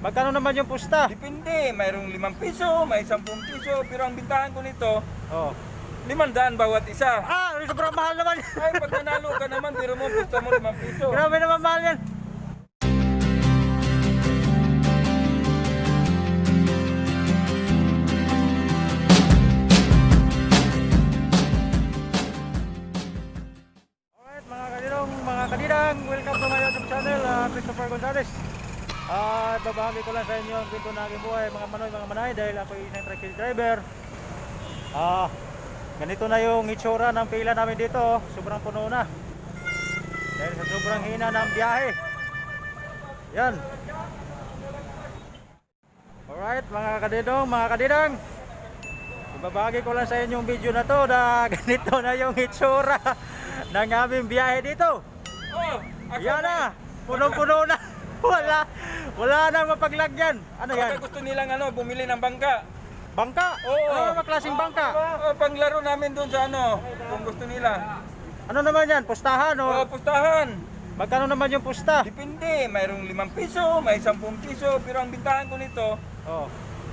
Magkano naman yung pusta? Depende, mayroong 5 piso, may 10 piso, pero ang bintahan ko nito, Oh. 500 bawat isa. Ah, sobrang mahal naman. Ay, pag nanalo ka naman, pero mo, pusta mo 5 piso. Grabe naman mahal yan. Alright mga kadidong, mga kadidang, welcome to my YouTube channel, Christopher Gonzalez. Babahagi ko lang sa inyo ang kwento ng aking buhay, mga manoy, mga manay, dahil ako ay isang tricycle driver. Ganito na yung itsura ng pila namin dito, sobrang puno na. Dahil sa sobrang hina ng biyahe. Yan. Alright mga kadidong, mga kadidang, ibabahagi ko lang sa inyo yung video na to na ganito na yung itsura ng aming biyahe dito. Oh, Yan na, punong-puno na. Wala nang mapaglagyan. Ano yan? Baka gusto nilang bumili ng bangka. Bangka? Oo. Ano naman klaseng bangka? Panglaro namin doon sa kung gusto nila. Ano naman yan? Pustahan o? Pustahan. Magkano naman yung pusta? Depende, mayroong 5 piso, may 10 piso, pero ang bintahan ko nito, Oh.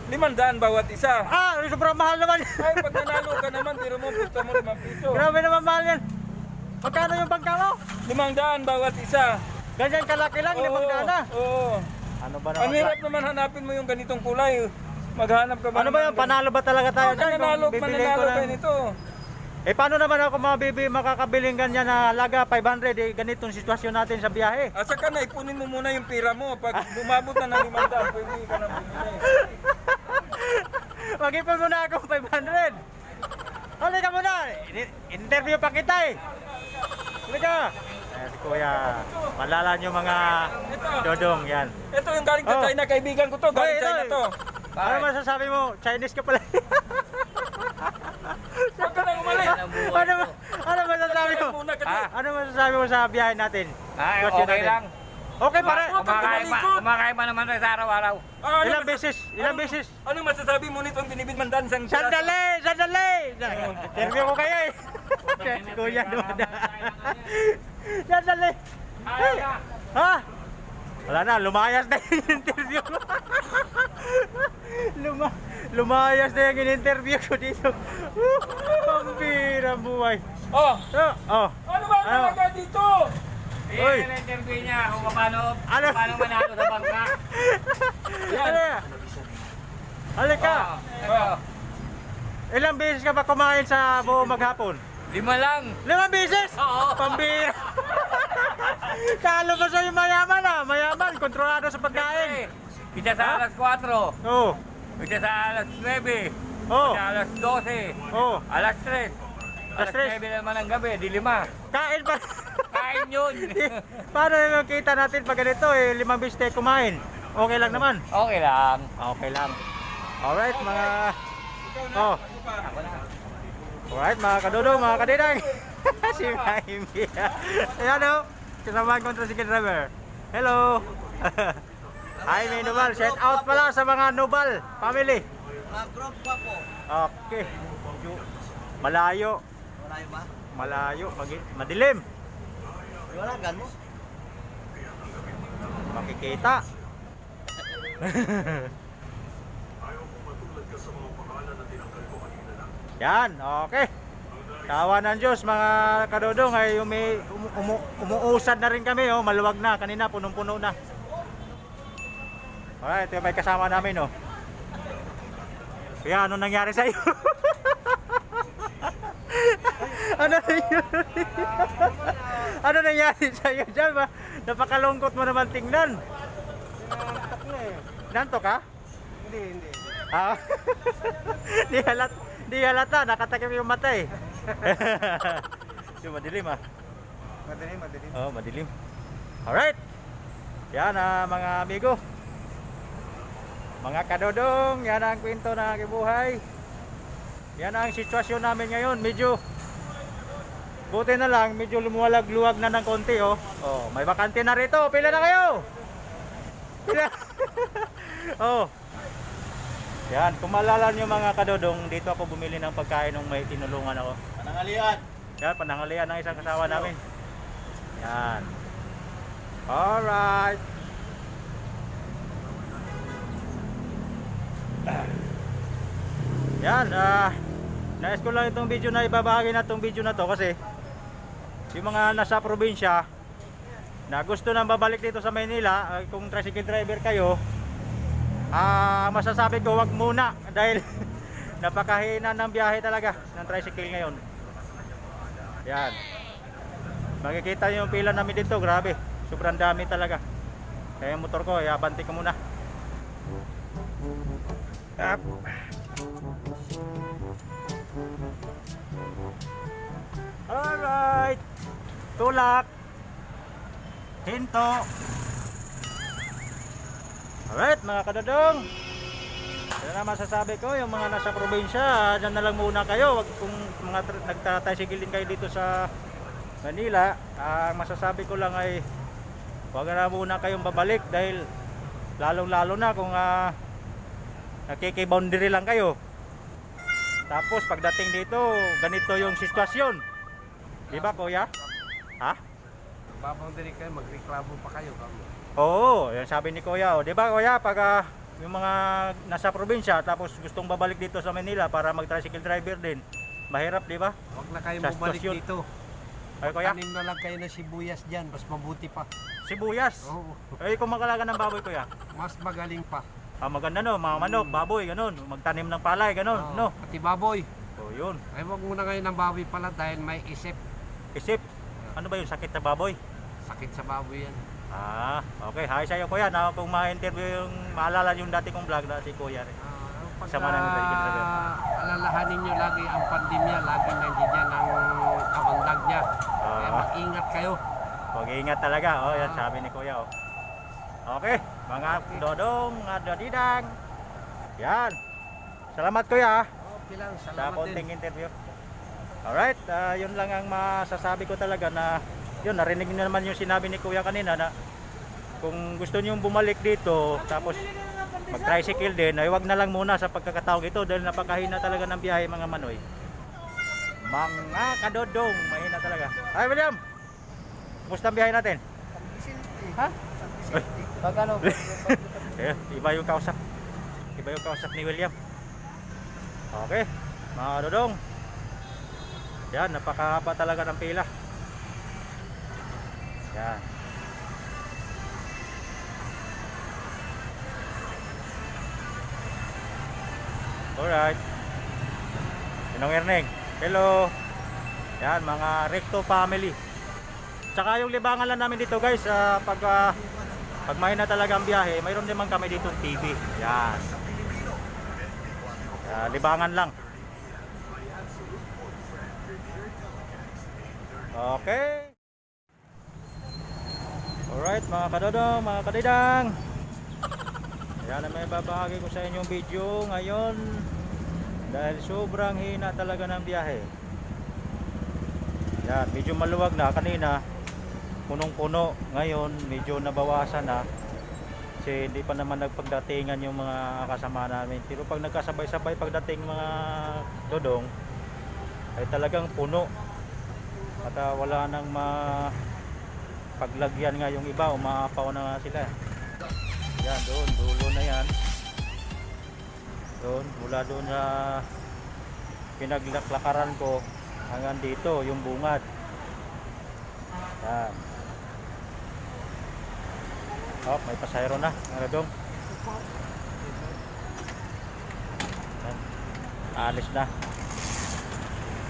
500 bawat isa. Ah, sobrang mahal naman. Ay, pag nanalo ka naman, pero mo, pusta mo 5 piso. Grabe naman mahal yan. Magkano yung bangka mo? 500 bawat isa. Ganyan kalaki lang, 500 na. Oo. Ano ba Ang naman? hirap naman hanapin mo yung ganitong kulay. Maghanap ka ba? Ano ba yung panalo ba talaga tayo dyan? Mananalo, Kung bibiliin mananalo ko kayo ng- nito. Eh paano naman ako makakabiling ganyan na halaga 500 eh, ganitong sitwasyon natin sa biyahe? At saka na, ipunin mo muna yung pira mo. Pag bumabot na ng 500, pwede ka nang bumili. Mag-ipon muna ako 500. Halika muna, interview pa kita eh. Halika. Si Kuya, malala nyo mga dodong yan. Ito yung galing sa Oh. China, kaibigan ko to. Galing Hoy, China hoy. to. Ano masasabi mo? Chinese ka pala. Huwag ka nang umalis. ano masasabi mo? Muna ka Ano masasabi mo sa biyahe natin? Sitwasyon Okay natin. lang. Okay para. Kumakain pa naman tayo sa araw-araw. Ilang beses? Ilang beses? Anong masasabi mo nito ang binibidman dansang siya? Sandali! Interview ko kayo eh. Kuya Duda. Sandali. Hey. Ha? Wala na, lumayas na yung interview ko. Lumayas na yung interview ko dito. Ang birang buhay. Oh! Oh. Ano ba ang Ano? talaga dito? Uy. Na-interview niya kung paano manalo sa bangka. Ano? Halika. Oh. Ilang beses ka ba kumain sa buong maghapon? 5 lang. 5 beses? Oo. Pambira. Kalo ba sa'yo mayaman ah? Mayaman, kontrolado sa pagkain. Pizza sa alas 4. Oo. Pizza sa alas 9. Oo. Sa alas 12. Oo. Alas 3. Alas Alas 3. 9 naman ng gabi, di 5. Kain pa. Kain yun. Paano yung kita natin pag ganito eh, 5 beses tayo kumain? Okay lang naman. Okay lang. Okay lang. Alright mga... Oh. Alright mga kadodo, mga kadidang. Si Maimbi. Ayan o. Kasamahan ko si driver. Hello. Hi may Nubal. Shout out pala sa mga Nubal family. Mga group pa po. Okay. Malayo. Malayo ba? Malayo. Madilim. Iwalagan mo. Makikita. Yan, okay. Tawa ng Diyos mga kadodong ay umuusad na rin kami oh, maluwag na kanina punong-puno na. Alright, ito yung may kasama namin oh. Kaya ano nangyari sa iyo? Ano nangyari? Ano nangyari sa iyo diyan ba? Napakalungkot mo naman tingnan. Nantok na eh. Nanto ka? Hindi. Ah. Di halata, nakatakip yung mata eh. Yung madilim ah. Madilim. Oh, madilim. Alright. Yan mga amigo. Mga kadodong, yan ang kwento ng aking buhay. Yan ang sitwasyon namin ngayon. Medyo buti na lang, medyo lumuwalag-luwag na ng konti oh. Oh, may bakante na rito. Pila na kayo? Pila. Oh. Yan, kung maalala nyo mga kadodong, dito ako bumili ng pagkain nung may tinulungan ako. Panangalian. Yan, panangalian ng isang kasawa namin. Yan. Alright. Yan, nais ko lang itong video na ibabahagi na itong video na to kasi yung mga nasa probinsya na gusto nang babalik dito sa Maynila, kung tricycle driver kayo, masasabi ko wag muna dahil napakahina ng biyahe talaga ng tricycle ngayon. Yan, makikita nyo yung pila namin dito, grabe, sobrang dami talaga. Kaya yung motor ko, abanti ko muna. Up. Alright, tulak, hinto. Alright mga kadodong, yan na masasabi ko, yung mga nasa probinsya, dyan na lang muna kayo. Wag kung mga nagtatasigil din kayo dito sa Manila, ang masasabi ko lang ay wag na muna kayong babalik dahil lalong lalo na kung nakiki-boundary lang kayo. Tapos pagdating dito, ganito yung sitwasyon. Di ba kuya? Ha? Baboundary kayo, magreklamo pa kayo. Oo, yan sabi ni kuya. O, di ba kuya, pag yung mga nasa probinsya tapos gustong babalik dito sa Manila para mag-tricycle driver din, mahirap, di ba? Huwag na kayo Sa bumalik sitwasyon. dito. Ay kuya, Tanim na lang kayo ng sibuyas dyan, mas mabuti pa. sibuyas. Oo, Ay, kung makalaga ng baboy kuya. mas magaling pa. Maganda no, mga manok, baboy, ganun. Magtanim ng palay, ganun, Oo, no? Pati baboy. O, yun. Ay, huwag muna kayo ng baboy pala dahil may isip. Isip, ano ba yung sakit na baboy? Sakit sa baboy yan. Okay. Hi sa'yo kuya. Na kung ma-interview yung maalala yung dati kong vlog na si kuya rin. Sama ng tricycle driver. Alalahanin nyo lagi ang pandemya, lagi nandiyan ang kabandag niya. Kaya mag-ingat kayo. Huwag ingat talaga. Oh, yan sabi ni kuya. Oh. Okay, mga dodong, mga dodidang. Yan. Salamat kuya Okay lang, sa salamat konting din. interview. Alright, yun lang ang masasabi ko talaga na yun, narinig niyo naman yung sinabi ni kuya kanina na kung gusto niyo bumalik dito tapos mag-tricycle din, ay wag na lang muna sa pagkakataong ito dahil napakahina talaga ng biyahe mga manoy. Mga kadodong, mahina talaga. Hi William! Kumusta ang biyahe natin? Ha? Pagkano? Iba yung kausap. Iba yung kausap ni William. Okay, mga kadodong. Yan, napakahaba talaga ng pila. Yan. Alright. Sinong Erneng? Hello. Yan, mga Recto family. Tsaka yung libangan lang namin dito guys, pag mahina talaga ang biyahe, mayroon naman kami dito TV. Yan. Libangan lang. Okay. Alright mga kadodong, mga kadidang. Yan ang may babahagi ko sa inyong video ngayon. Dahil sobrang hina talaga ng biyahe. Yan, medyo maluwag na. Kanina punong-puno. Ngayon medyo nabawasan na. Kasi hindi pa naman nagpagdatingan yung mga kasama namin. Pero pag nagkasabay-sabay pagdating mga dodong, ay talagang puno. At wala nang paglagyan nga yung iba, umaapaw na nga sila. Yan, doon, dulo na yan. Doon, mula doon sa pinaglaklakaran ko hanggang dito, yung bungad. Yan. Oh, may pasayro na, ano dong. Yan. Alis na.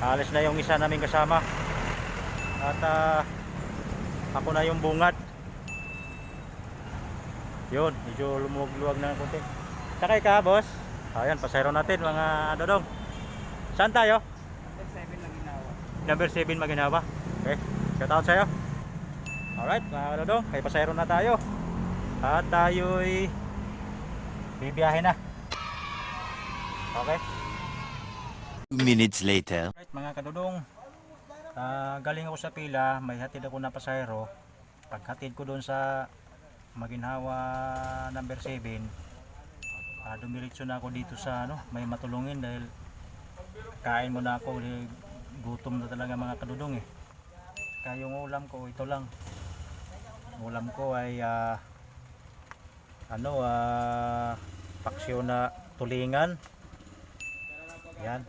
Alis na yung isa naming kasama. At ako na yung bungad. Yun, medyo lumuluwag na konti. Sakay ka boss? Ayan, pasayro natin mga dodong. Saan tayo? Number 7 Maginawa. Okay, shout out sa'yo. Alright mga dodong, kay pasayro na tayo. At tayo'y bibiyahe na. Okay. 2 minutes later. Alright mga kadodong, galing ako sa pila, may hatid ako na pasahero. Paghatid ko doon sa Maginhawa number 7, dumiretso na ako dito sa may matulungin dahil kain muna ako, gutom na talaga mga kadodong eh. Kaya yung ulam ko ito lang. Ulam ko ay paksyo na tulingan Yan.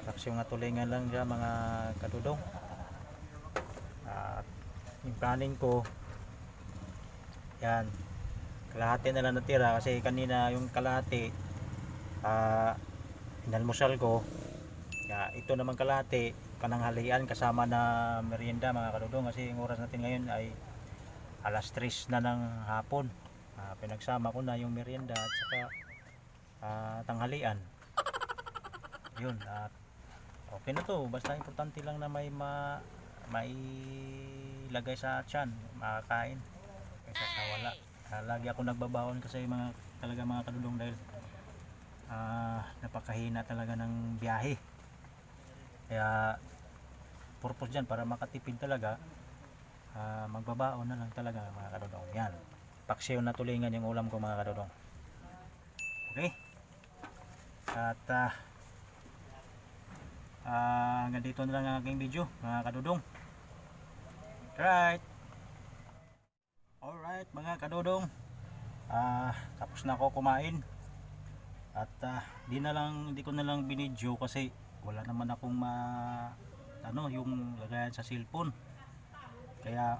Tapos yung nga tulingan lang dyan mga kadudong. At yung kanin ko, yan, kalahati na lang natira kasi kanina yung kalahati inalmusal ko. Ito naman kalahati pananghalian kasama na merienda mga kadudong, kasi yung oras natin ngayon ay alas 3 na ng hapon. Pinagsama ko na yung merienda at saka tanghalian. Yun, at okay na to, basta importante lang na may lagay sa tiyan, makakain kaysa sa wala. Lagi ako nagbabawon kasi talaga mga kadudong, dahil napakahina talaga ng biyahe. Kaya purpose dyan para makatipid talaga, magbabaon na lang talaga mga kadudong. Yan, paksiw na tulingan yung ulam ko mga kadudong. Okay, at hanggang dito na lang ang aking video mga kadudong. Alright mga kadudong, tapos na ako kumain at di ko na lang binidyo kasi wala naman akong yung lagayan sa cellphone. Kaya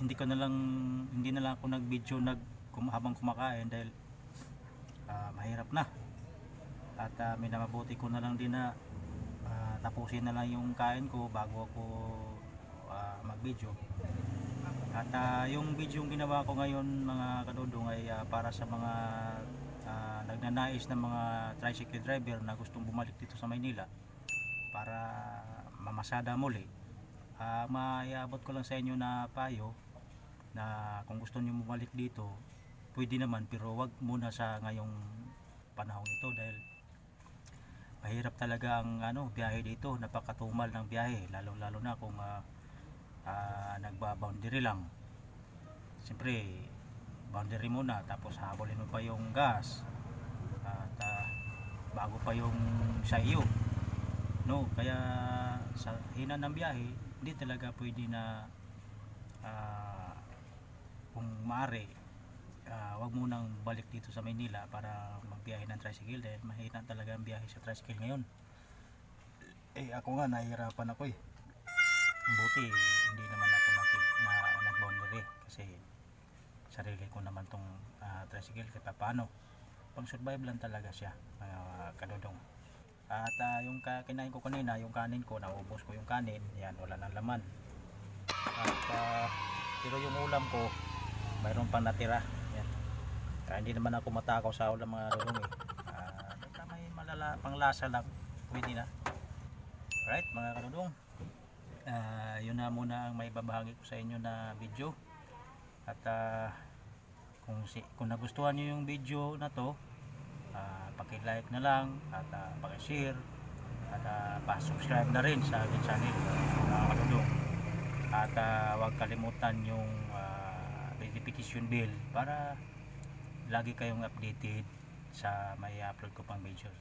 hindi na lang ako nag-video habang kumakain dahil mahirap na. At minamabuti ko na lang din na tapusin na lang yung kain ko bago ako mag-video. At yung video yung ginawa ko ngayon mga kadudong ay para sa mga nagnanais na mga tricycle driver na gustong bumalik dito sa Maynila para mamasada muli. Maiabot ko lang sa inyo na payo na kung gusto niyo bumalik dito, pwede naman, pero wag muna sa ngayong panahon ito dahil mahirap talaga ang biyahe dito. Napakatumal ng biyahe, lalo na kung nagba-boundary lang. Siyempre boundary muna, tapos habulin mo pa yung gas at bago pa yung sa iyo, no? Kaya sa hina ng biyahe, hindi talaga pwede na kung maaari, wag mo nang balik dito sa Maynila para magbiyahe ng tricycle dahil mahina talaga ang biyahe sa tricycle ngayon. Ako nga nahihirapan ako buti hindi naman ako nag-boundary kasi sarili ko naman tong tricycle, kahit paano pang survive lang talaga siya mga kadudong. At yung kinain ko kanina, yung kanin ko, naubos ko yung kanin, yan, wala nang laman. At pero yung ulam ko mayroon pang natira, yan. Hindi naman ako matakaw sa ulam mga kadudong basta may panglasa lang, pwede na. Alright mga kadudong, yun na muna ang may babahagi ko sa inyo na video. At kung nagustuhan nyo yung video na to, paki-like na lang at paki-share at pa-subscribe na rin sa aking channel mga kadudong. At huwag kalimutan yung notification bell para lagi kayong updated sa may upload ko pang videos.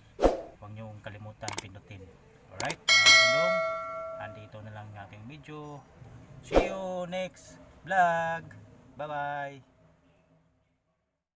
Huwag nyo kalimutan pindutin. Alright mga kadudong, andito na lang ang aking video. See you next vlog. Bye bye.